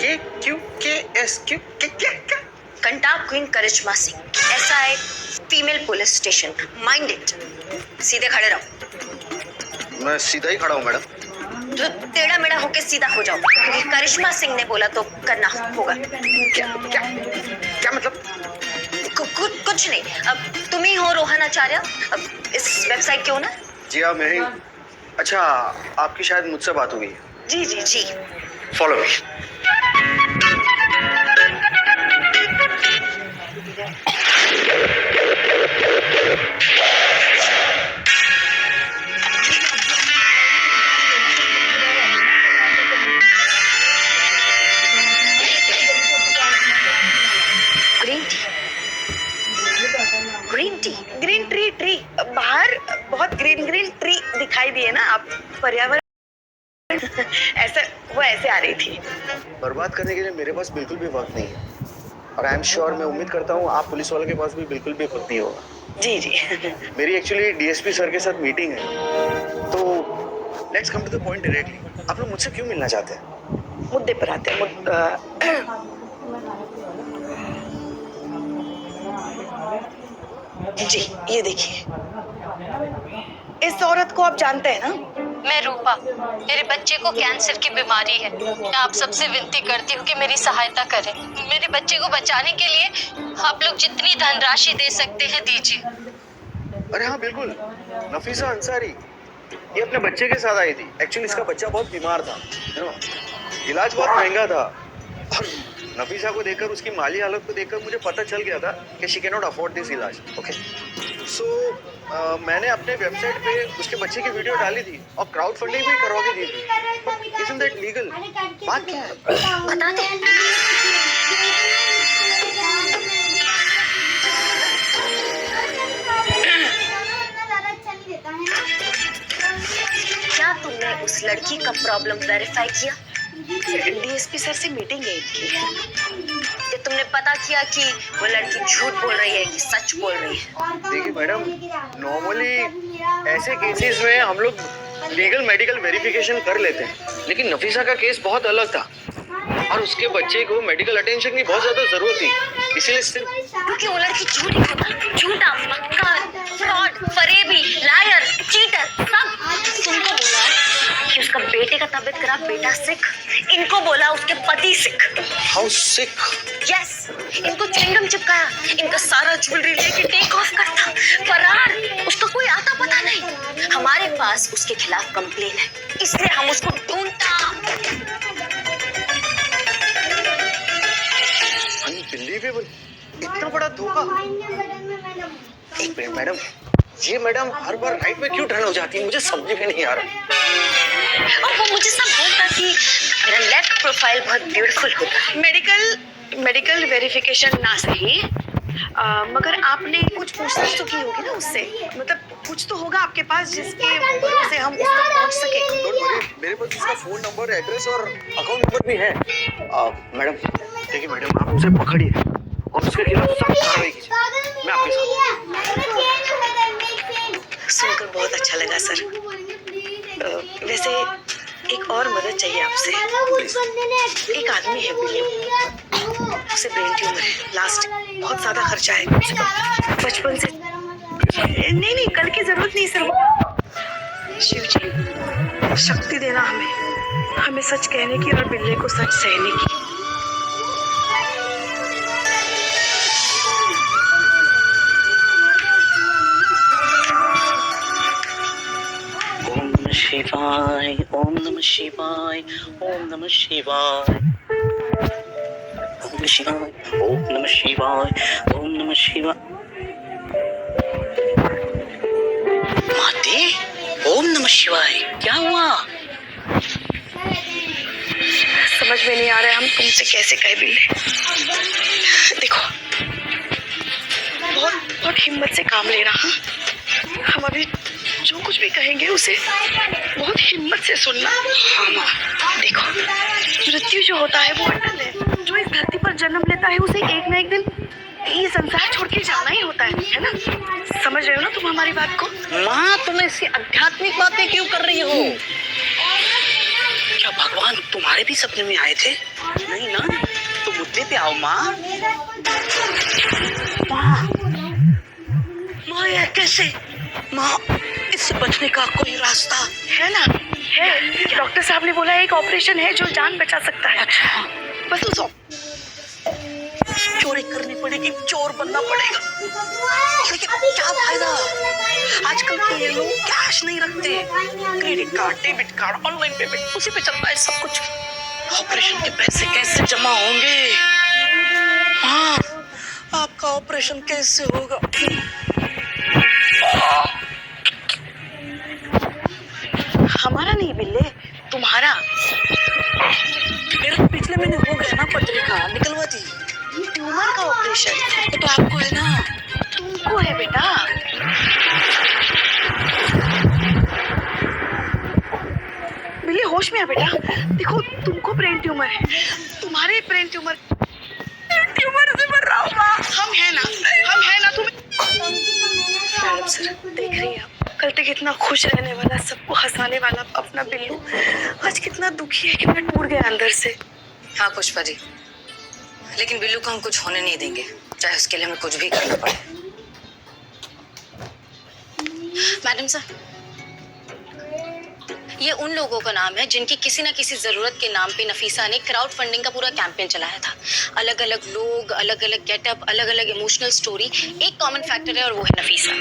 KQKSQ क्या क्या? कंटाप queen Karishma Singh, SI female police station. Mind it. सीधे खड़े रहो। मैं सीधा ही खड़ा हूँ मैडम। तो टेढ़ा मेढ़ा होके सीधा हो जाओ, क्योंकि करिश्मा सिंह ने बोला तो करना होगा। क्या क्या क्या मतलब? कुछ नहीं। अब तुम ही हो रोहन आचार्य, अब इस वेबसाइट के ओनर? जी हाँ, मैं ही। अच्छा, आपकी शायद मुझसे बात हुई है। जी जी जी। Follow me. Green tea, green tea, green tree, tree बाहर बहुत ग्रीन ग्रीन ट्री दिखाई दिए ना आप, पर्यावरण ऐसा वो ऐसे आ रही थी। बर्बाद करने के लिए मेरे पास बिल्कुल भी वक्त नहीं है, और आई एम श्योर, मैं उम्मीद करता हूँ आप पुलिस वालों के पास भी बिल्कुल भी वक्त नहीं होगा। जी जी। मेरी एक्चुअली डीएसपी सर के साथ मीटिंग है, तो let's come to the point directly. आप लोग मुझसे क्यों मिलना चाहते हैं? मुद्दे पर आते हैं। जी ये देखिए, इस औरत को आप जानते हैं ना? मैं रूपा, मेरे बच्चे को कैंसर की बीमारी है। मैं आप सबसे विनती करती हूँ कि मेरी सहायता करें। मेरे बच्चे को बचाने के लिए आप लोग जितनी धनराशि दे सकते हैं दीजिए। अरे हाँ बिल्कुल, नफीसा अंसारी, ये अपने बच्चे के साथ आई थी। एक्चुअली इसका बच्चा बहुत बीमार था, इलाज बहुत महंगा था, और नफीसा को देखकर, उसकी माली हालत को देखकर मुझे पता चल गया था कि she can not afford this इलाज। ओके, सो मैंने अपने वेबसाइट पे उसके बच्चे की वीडियो डाली थी और क्राउड फंडिंग भी करवा के दी थी। Isn't that legal? बात क्या है? बता दे। क्या तुमने उस लड़की का प्रॉब्लम वेरीफाई किया? डीएसपी सर से मीटिंग है इनकी। ये तुमने पता किया कि वो लड़की झूठ बोल रही है कि सच बोल रही है? देखिए मैडम, नॉर्मली ऐसे केसेस में हम लोग लीगल मेडिकल वेरिफिकेशन कर लेते हैं, लेकिन नफीसा का केस बहुत अलग था और उसके बच्चे को मेडिकल अटेंशन की बहुत ज्यादा जरूरत थी, इसीलिए सिर्फ क्योंकि वो लड़की झूठा, मक्कार, फ्रॉड, फरेबी, लायर, चीटर, सब। तुमको बोला कि उसका बेटे का तबीयत खराब, बेटा सिक। इनको बोला उसके पति सिक। How sick? यस, इनको च्युइंगम चिपकाया, इनका सारा ज्वेलरी लेके टेक ऑफ करता, फरार। उसका कोई आता पता नहीं। हमारे पास उसके खिलाफ कंप्लेन है, इसलिए हम उसको ढूंढता। अनबिलीवेबल, इतना बड़ा धोखा। एक मिनट मैडम, ये मैडम हर बार राइट में क्यों टर्न हो जाती है, मुझे समझ में नहीं आ रहा। और वो मुझे सब बोलता कि मेरा लेफ्ट प्रोफाइल बहुत ब्यूटीफुल होता है। मेडिकल वेरिफिकेशन ना सही, मगर आपने कुछ पूछताछ तो की होगी ना उससे, मतलब कुछ तो होगा आपके पास जिसके से हम उस तक पहुंच सके। मेरे पास उसका फोन नंबर, एड्रेस और अकाउंट नंबर भी है। मैडम देखिए मैडम, आप उसे पकड़िए और उसके खिलाफ सख्त कार्रवाई कीजिए। मैं आपके साथ। सुनकर बहुत अच्छा लगा सर। वैसे एक और मदद चाहिए आपसे। एक आदमी है बिल्लू, उसे ब्रेन ट्यूमर है, लास्ट बहुत ज्यादा खर्चा है, बचपन से। नहीं कल की जरूरत नहीं सर। शिव जी शक्ति देना हमें सच कहने की और बिल्ले को सच सहने की। ओम नमः शिवाय, ओम नमः शिवाय, ओम नमः शिवाय, ओम नमः शिवाय, ओम नमः शिवाय, ओम नमः शिवाय। माते, ओम नमः शिवाय, क्या हुआ? समझ में नहीं आ रहा है हम तुमसे कैसे कहे बिल्ले। देखो, बहुत हिम्मत से काम लेना। हम अभी जो कुछ भी कहेंगे उसे बहुत हिम्मत से सुनना। हाँ देखो, मृत्यु जो होता है वो अटल है। जो इस धरती पर जन्म लेता है उसे एक ना एक दिन ये संसार छोड़ के जाना ही होता है ना? समझ रहे हो ना तुम हमारी बात को? माँ, तुम ऐसी आध्यात्मिक बातें क्यों कर रही हो? क्या अच्छा भगवान तुम्हारे भी सपने में आए थे? नहीं ना, तो मुद्दे पे आओ माँ। माँ यार कैसे? माँ इससे बचने का कोई रास्ता है ना, है। डॉक्टर साहब ने बोला एक ऑपरेशन है जो जान बचा सकता है। अच्छा बस उस चोरी करनी पड़ेगी, चोर बनना पड़ेगा, लेकिन क्या फायदा? आजकल के लोग कैश नहीं रखते, credit card, debit card, online payment, उसी पे चलता है सब कुछ। ऑपरेशन के पैसे कैसे जमा होंगे? हाँ, आपका ऑपरेशन कैसे होगा? हमारा नहीं बिल्ले, तुम्हारा। मेरा पिछले महीने हो गया ना, पत्रिका निकलवा दी। ट्यूमर का ऑपरेशन तो आपको है ना? तुमको है बेटा। बिल्ले होश में आ बेटा, देखो तुमको ब्रेन ट्यूमर है, तुम्हारे ब्रेन ट्यूमर से मर रहा होगा। हम है ना तुम्हें। मैडम सर देख रही हैं आप, कल तक कितना खुश रहने वाला, सबको हंसाने वाला अपना बिल्लू आज कितना दुखी है, कितना टूट गया अंदर से। हाँ पुष्पा जी, लेकिन बिल्लू को हम कुछ होने नहीं देंगे, चाहे उसके लिए हमें कुछ भी करना पड़े। मैडम सर, ये उन लोगों का नाम है जिनकी किसी ना किसी जरूरत के नाम पे नफीसा ने क्राउड फंडिंग का पूरा कैंपेन चलाया था। अलग अलग लोग, अलग अलग गेटअप, अलग अलग इमोशनल स्टोरी, एक कॉमन फैक्टर है और वो है नफीसा।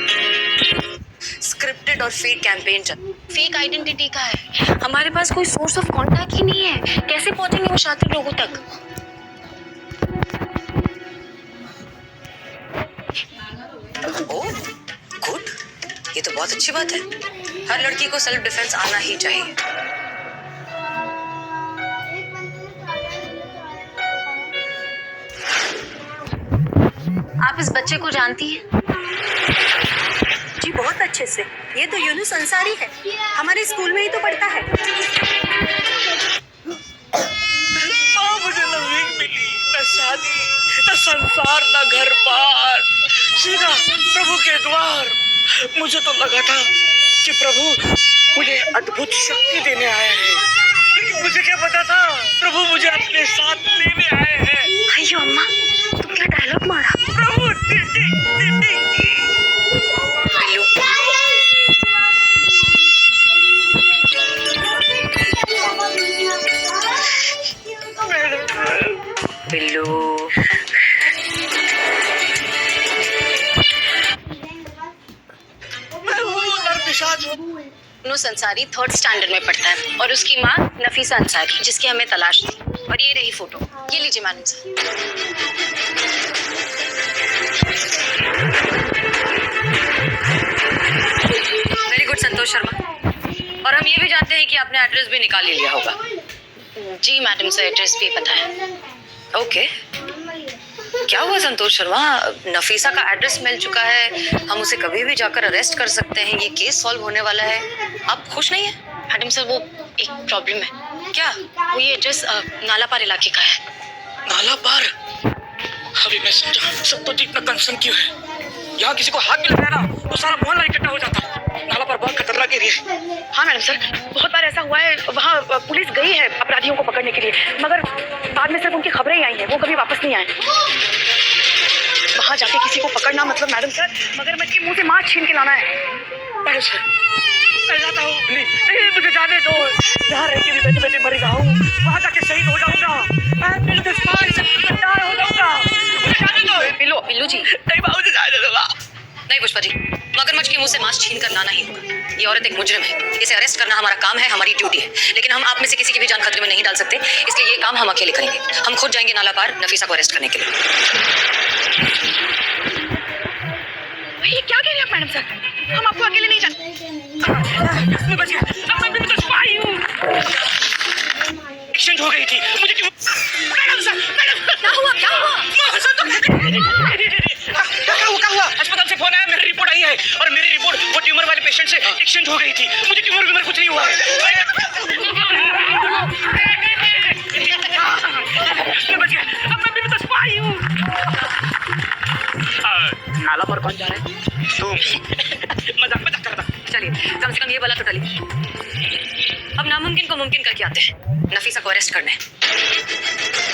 स्क्रिप्टेड और फेक कैंपेन फेक आइडेंटिटी का है, हमारे पास कोई सोर्स ऑफ कांटेक्ट ही नहीं है, कैसे पहुंचेंगे वो शातिर लोगों तक? ओह गुड, ये तो बहुत अच्छी बात है। हर लड़की को सेल्फ डिफेंस आना ही चाहिए। आप इस बच्चे को जानती हैं? जी बहुत अच्छे से। ये तो यूनुस अंसारी है, हमारे स्कूल में ही तो पढ़ता है। मुझे न वीक मिली, न शादी, न संसार, न घर बार, सीधा प्रभु के द्वार। मुझे तो लगा था कि प्रभु मुझे अद्भुत शक्ति देने आए हैं, लेकिन मुझे क्या पता था प्रभु मुझे अपने साथ लेने आए हैं। अयो अम्मा, तुम क्या डायलॉग मारा? प्रभु बिल्लू, बिल्लू, मैं हूँ नरपिशाच हूँ। यूनुस अंसारी 3rd स्टैंडर्ड में पढ़ता है और उसकी माँ नफीसा अंसारी, जिसकी हमें तलाश थी। और ये रही फोटो, ये लीजिए madam sir. Very good Santosh Sharma. और हम ये भी जानते हैं कि आपने एड्रेस भी निकाल ही लिया होगा। जी मैडम सर, एड्रेस भी पता है। ओके, क्या हुआ संतोष शर्मा? नफीसा का एड्रेस मिल चुका है, हम उसे कभी भी जाकर अरेस्ट कर सकते हैं, ये केस सॉल्व होने वाला है। आप खुश नहीं है? मैडम सर, वो एक प्रॉब्लम है। क्या? वो ये एड्रेस नालापार इलाके का है। नाला पार? अभी मैं समझा सब तो इतना कंसर्न क्यों है। यहाँ किसी को हाथ भी लगाया ना तो सारा मोहल्ला इकट्ठा हो जाता। नाला पार बहुत खतरनाक एरिया है। हाँ मैडम सर, बहुत बार ऐसा हुआ है, वहाँ पुलिस गई है अपराधियों को पकड़ने के लिए, मगर बाद में सिर्फ उनकी खबरें ही आई हैं, वो कभी वापस नहीं आए। वहाँ जाके किसी को पकड़ना मतलब मैडम सर मगरमच्छ के मुंह से मांस छीन के लाना है। मैडम सर, मैं जाता हूँ। नहीं, मुझे जाने दो। यहाँ रह के भी बैठे बैठे मर रहा हूँ, वहाँ जाके शहीद हो जाऊंगा। मैं दिल के स्पाई से तैयार हो जाऊंगा। मुझे जाने दो। बिल्लू जी, नहीं बाबू, मुझे जाने दो। नहीं पुष्पा जी, मगरमच्छ के मुंह से मांस छीन कर लाना ही होगा। ये औरत एक मुजरिम है, इसे अरेस्ट करना हमारा काम है, हमारी ड्यूटी है। लेकिन हम आप में से किसी की भी जान खतरे में नहीं डाल सकते, इसलिए ये काम हम अकेले करेंगे। हम खुद जाएंगे नाला पार नफीसा को अरेस्ट करने के लिए। ये क्या कह रहे हैं आप मैडम सर? हम आपको अकेले नहीं जाने। मैं बच गया। अब मैं भी तो स्पाई हूँ। एक्सीडेंट हो गई थी, मुझे क्यों? मैडम सर, क्या हुआ? क्या हुआ? अस्पताल से फोन आया, मेरी रिपोर्ट आई है और मेरी रिपोर्ट वो ट्यूमर वाले पेशेंट से एक्सीडेंट हो गई थी। मुझे ट्यूमर कुछ नहीं हुआ है। मैं बच गया। अब मैं भी तो स्पाई हूँ। नाला पर कौन जा रहा है? तुम। मजाक कर रहा था। चलिए, कम से कम ये वाला तो टली। अब नामुमकिन को मुमकिन करके आते हैं। नफीसा को अरेस्ट करना है।